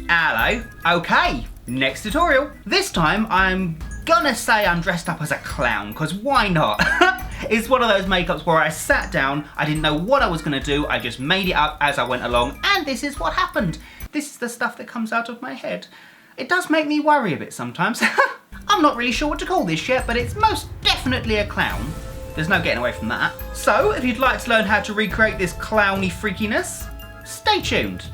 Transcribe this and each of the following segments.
Hello. Okay, next tutorial. This time I'm gonna say I'm dressed up as a clown, because why not? It's one of those makeups where I sat down, I didn't know what I was gonna do, I just made it up as I went along, and this is what happened. This is the stuff that comes out of my head. It does make me worry a bit sometimes. I'm not really sure what to call this yet, but it's most definitely a clown. There's no getting away from that. So, if you'd like to learn how to recreate this clowny freakiness, stay tuned.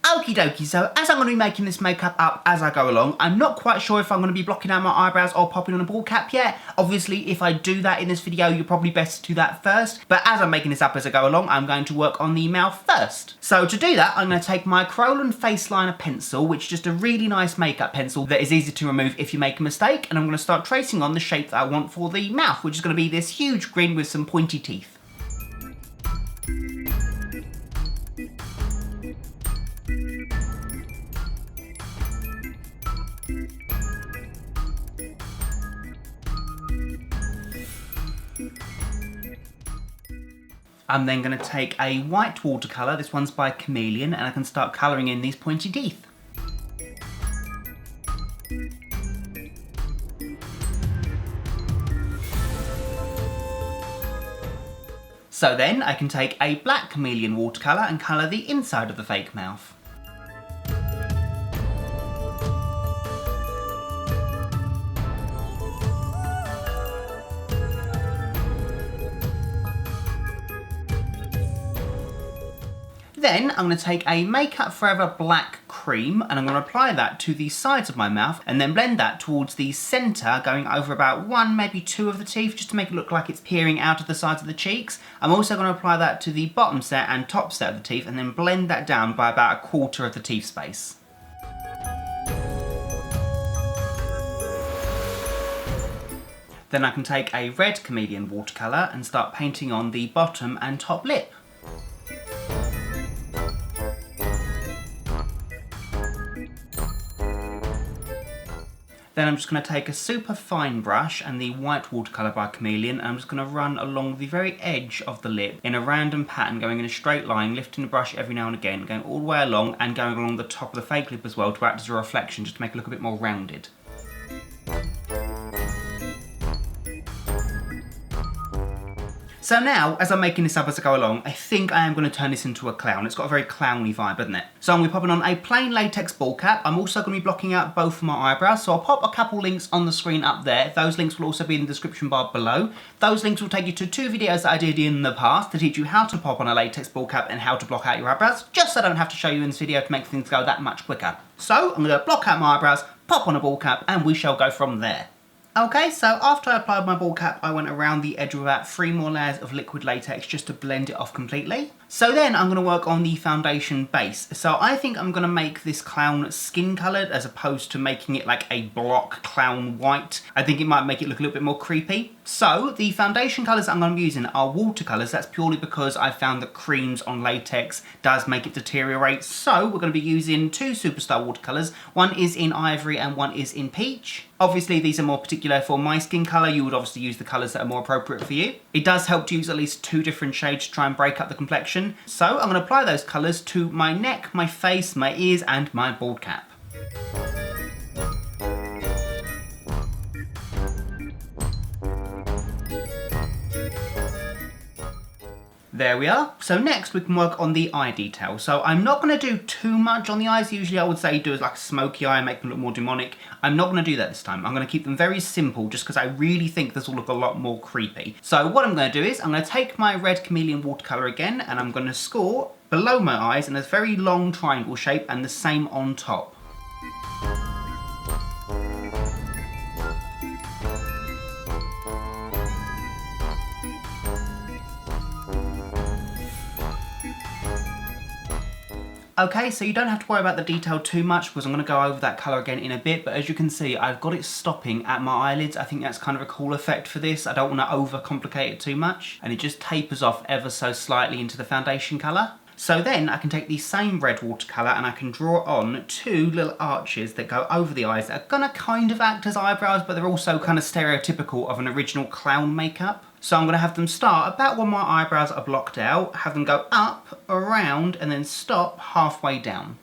Okie dokie, so as I'm going to be making this makeup up as I go along, I'm not quite sure if I'm going to be blocking out my eyebrows or popping on a bald cap yet. Obviously, if I do that in this video, you're probably best to do that first. But as I'm making this up as I go along, I'm going to work on the mouth first. So to do that, I'm going to take my Kryolan Faceliner pencil, which is just a really nice makeup pencil that is easy to remove if you make a mistake. And I'm going to start tracing on the shape that I want for the mouth, which is going to be this huge grin with some pointy teeth. I'm then going to take a white watercolour, this one's by Cameleon, and I can start colouring in these pointy teeth. So then I can take a black Cameleon watercolour and colour the inside of the fake mouth. Then I'm going to take a Makeup Forever black cream and I'm going to apply that to the sides of my mouth and then blend that towards the centre, going over about one, maybe two of the teeth, just to make it look like it's peering out of the sides of the cheeks. I'm also going to apply that to the bottom set and top set of the teeth and then blend that down by about a quarter of the teeth space. Then I can take a red Cameleon watercolour and start painting on the bottom and top lip. Then I'm just going to take a super fine brush and the white watercolour by Cameleon and I'm just going to run along the very edge of the lip in a random pattern, going in a straight line, lifting the brush every now and again, going all the way along and going along the top of the fake lip as well to act as a reflection, just to make it look a bit more rounded. So now, as I'm making this up as I go along, I think I am going to turn this into a clown. It's got a very clowny vibe, hasn't it? So I'm going to be popping on a plain latex bald cap. I'm also going to be blocking out both of my eyebrows, so I'll pop a couple links on the screen up there. Those links will also be in the description bar below. Those links will take you to 2 videos that I did in the past to teach you how to pop on a latex bald cap and how to block out your eyebrows, just so I don't have to show you in this video to make things go that much quicker. So I'm going to block out my eyebrows, pop on a bald cap, and we shall go from there. Okay, so after I applied my bald cap, I went around the edge with about 3 more layers of liquid latex just to blend it off completely. So then I'm going to work on the foundation base. So I think I'm going to make this clown skin coloured as opposed to making it like a block clown white. I think it might make it look a little bit more creepy. So the foundation colours I'm going to be using are watercolours. That's purely because I found that creams on latex does make it deteriorate. So we're going to be using 2 superstar watercolours. One is in Ivory and one is in Peach. Obviously these are more particular for my skin colour. You would obviously use the colours that are more appropriate for you. It does help to use at least 2 different shades to try and break up the complexion. So I'm going to apply those colours to my neck, my face, my ears and my bald cap. There we are. So next we can work on the eye detail. So I'm not going to do too much on the eyes. Usually I would say do like a smoky eye and make them look more demonic. I'm not going to do that this time. I'm going to keep them very simple just because I really think this will look a lot more creepy. So what I'm going to do is I'm going to take my red Cameleon watercolour again and I'm going to score below my eyes in a very long triangle shape and the same on top. Okay, so you don't have to worry about the detail too much because I'm going to go over that colour again in a bit, but as you can see I've got it stopping at my eyelids. I think that's kind of a cool effect for this. I don't want to overcomplicate it too much and it just tapers off ever so slightly into the foundation colour. So then I can take the same red watercolour and I can draw on 2 little arches that go over the eyes that are gonna kind of act as eyebrows, but they're also kind of stereotypical of an original clown makeup. So I'm gonna have them start about where my eyebrows are blocked out, have them go up, around, and then stop halfway down.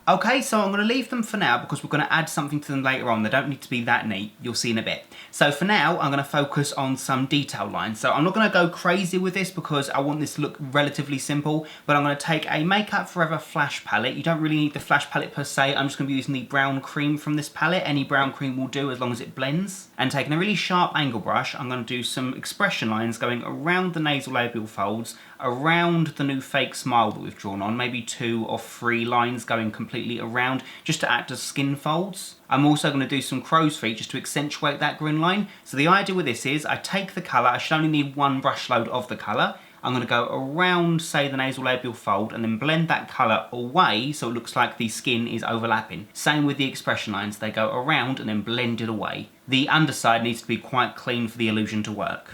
Okay, so I'm going to leave them for now because we're going to add something to them later on. They don't need to be that neat. You'll see in a bit. So for now, I'm going to focus on some detail lines. So I'm not going to go crazy with this because I want this to look relatively simple, but I'm going to take a Makeup Forever Flash palette. You don't really need the Flash palette per se. I'm just going to be using the brown cream from this palette. Any brown cream will do as long as it blends. And taking a really sharp angle brush, I'm going to do some expression lines going around the nasolabial folds, around the new fake smile that we've drawn on, maybe 2 or 3 lines going completely around just to act as skin folds. I'm also going to do some crow's feet just to accentuate that grin line. So the idea with this is I take the colour, I should only need 1 brush load of the colour. I'm going to go around, say, the nasolabial fold and then blend that colour away so it looks like the skin is overlapping. Same with the expression lines, they go around and then blend it away. The underside needs to be quite clean for the illusion to work.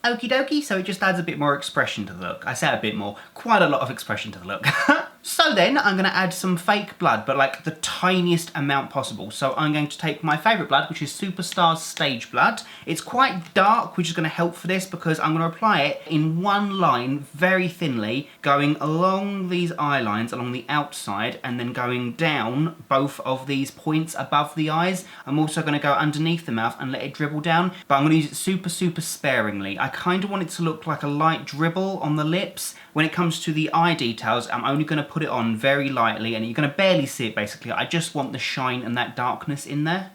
Okie dokie, so it just adds a bit more expression to the look. I say a bit more, quite a lot of expression to the look. So then I'm going to add some fake blood, but like the tiniest amount possible. So I'm going to take my favourite blood, which is Superstar's Stage Blood. It's quite dark, which is going to help for this because I'm going to apply it in one line very thinly, going along these eye lines, along the outside, and then going down both of these points above the eyes. I'm also going to go underneath the mouth and let it dribble down, but I'm going to use it super sparingly. I kind of want it to look like a light dribble on the lips. When it comes to the eye details, I'm only going to put it on very lightly and you're going to barely see it basically. I just want the shine and that darkness in there.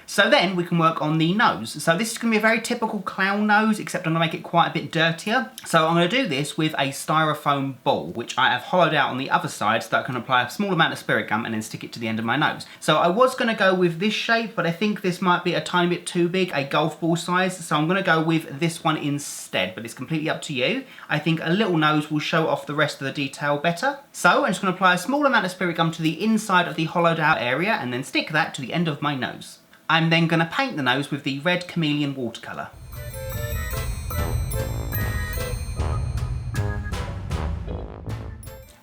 So then we can work on the nose. So this is going to be a very typical clown nose, except I'm going to make it quite a bit dirtier. So I'm going to do this with a styrofoam ball, which I have hollowed out on the other side so that I can apply a small amount of spirit gum and then stick it to the end of my nose. So I was going to go with this shape, but I think this might be a tiny bit too big, a golf ball size. So I'm going to go with this one instead, but it's completely up to you. I think a little nose will show off the rest of the detail better. So I'm just going to apply a small amount of spirit gum to the inside of the hollowed out area and then stick that to the end of my nose. I'm then going to paint the nose with the red Cameleon watercolour.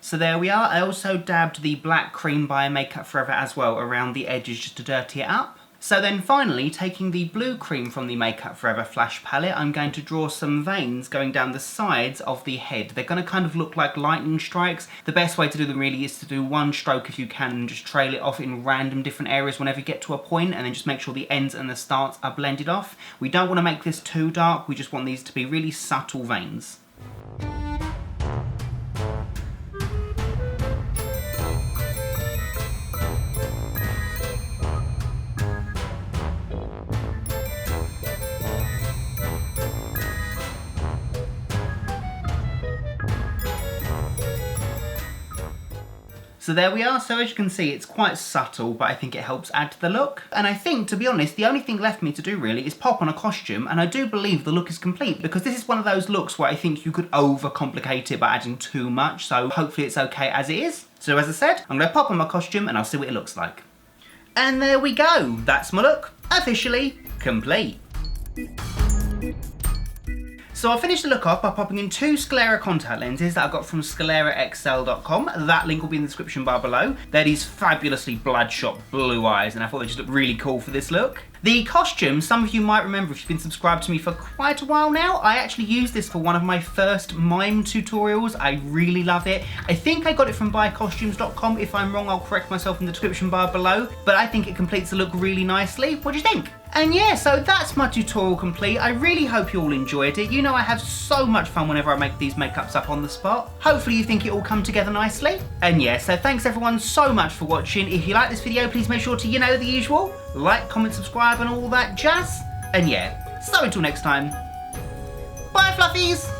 So there we are. I also dabbed the black cream by Makeup Forever as well around the edges just to dirty it up. So then finally, taking the blue cream from the Makeup Forever Flash palette, I'm going to draw some veins going down the sides of the head. They're going to kind of look like lightning strikes. The best way to do them really is to do one stroke if you can and just trail it off in random different areas whenever you get to a point, and then just make sure the ends and the starts are blended off. We don't want to make this too dark, we just want these to be really subtle veins. So there we are. So as you can see, it's quite subtle, but I think it helps add to the look. And I think, to be honest, the only thing left me to do really is pop on a costume, and I do believe the look is complete, because this is one of those looks where I think you could overcomplicate it by adding too much, so hopefully it's okay as it is. So as I said, I'm going to pop on my costume and I'll see what it looks like. And there we go. That's my look. Officially complete. So I'll finish the look off by popping in 2 sclera contact lenses that I got from scleraxl.com. That link will be in the description bar below. They're these fabulously bloodshot blue eyes, and I thought they just looked really cool for this look. The costume, some of you might remember if you've been subscribed to me for quite a while now, I actually used this for one of my first mime tutorials. I really love it. I think I got it from buycostumes.com. If I'm wrong, I'll correct myself in the description bar below, but I think it completes the look really nicely. What do you think? And yeah, so that's my tutorial complete. I really hope you all enjoyed it. You know I have so much fun whenever I make these makeups up on the spot. Hopefully you think it all come together nicely. And yeah, so thanks everyone so much for watching. If you like this video, please make sure to, you know, the usual. Like, comment, subscribe and all that jazz. And yeah, so until next time, bye fluffies!